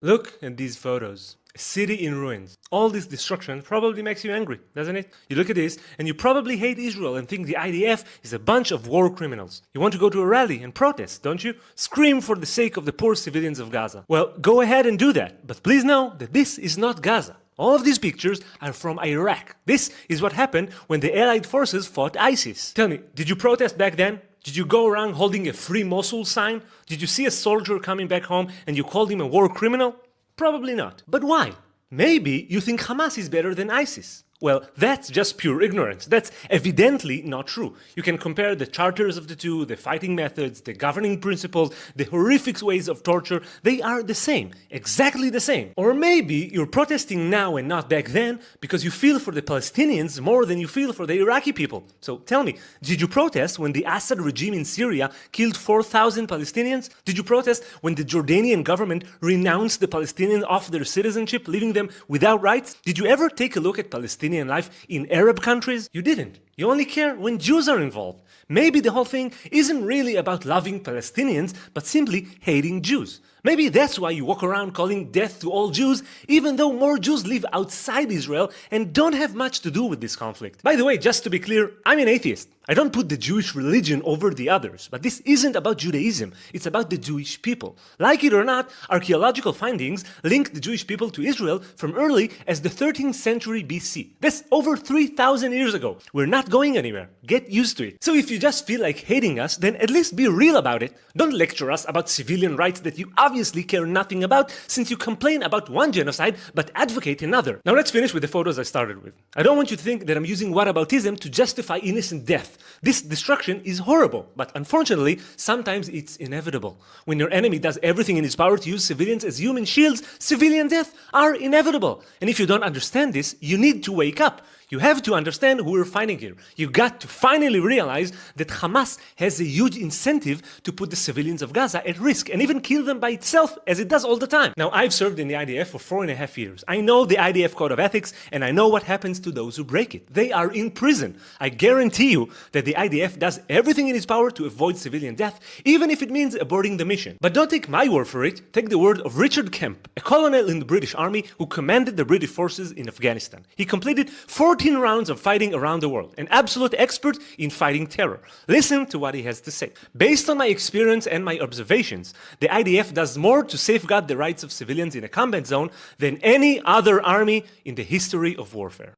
Look at these photos. A city in ruins. All this destruction probably makes you angry, doesn't it? You look at this and you probably hate Israel and think the IDF is a bunch of war criminals. You want to go to a rally and protest, don't you? Scream for the sake of the poor civilians of Gaza. Well, go ahead and do that, but please know that this is not Gaza. All of these pictures are from Iraq. This is what happened when the Allied forces fought ISIS. Tell me, did you protest back then? Did you go around holding a Free Mosul sign? Did you see a soldier coming back home and you called him a war criminal? Probably not. But why? Maybe you think Hamas is better than ISIS. Well, that's just pure ignorance. That's evidently not true. You can compare the charters of the two, the fighting methods, the governing principles, the horrific ways of torture. They are the same. Exactly the same. Or maybe you're protesting now and not back then because you feel for the Palestinians more than you feel for the Iraqi people. So tell me, did you protest when the Assad regime in Syria killed 4,000 Palestinians? Did you protest when the Jordanian government renounced the Palestinians off their citizenship, leaving them without rights? Did you ever take a look at Palestinian life in Arab countries? You didn't. You only care when Jews are involved. Maybe the whole thing isn't really about loving Palestinians, but simply hating Jews. Maybe that's why you walk around calling death to all Jews, even though more Jews live outside Israel and don't have much to do with this conflict. By the way, just to be clear, I'm an atheist. I don't put the Jewish religion over the others, but this isn't about Judaism, it's about the Jewish people. Like it or not, archaeological findings link the Jewish people to Israel from early as the 13th century BC. That's over 3,000 years ago. We're not going anywhere. Get used to it. So if you just feel like hating us, then at least be real about it. Don't lecture us about civilian rights that you obviously care nothing about, since you complain about one genocide but advocate another. Now let's finish with the photos I started with. I don't want you to think that I'm using whataboutism to justify innocent death. This destruction is horrible, but unfortunately, sometimes it's inevitable. When your enemy does everything in his power to use civilians as human shields, civilian deaths are inevitable. And if you don't understand this, you need to wake up. You have to understand who we're fighting here. You got to finally realize that Hamas has a huge incentive to put the civilians of Gaza at risk and even kill them by itself, as it does all the time. Now, I've served in the IDF for 4.5 years. I know the IDF code of ethics, and I know what happens to those who break it. They are in prison. I guarantee you that the IDF does everything in its power to avoid civilian death, even if it means aborting the mission. But don't take my word for it. Take the word of Richard Kemp, a colonel in the British Army who commanded the British forces in Afghanistan. He completed 14 rounds of fighting around the world, an absolute expert in fighting terror. Listen to what he has to say. Based on my experience and my observations, the IDF does more to safeguard the rights of civilians in a combat zone than any other army in the history of warfare.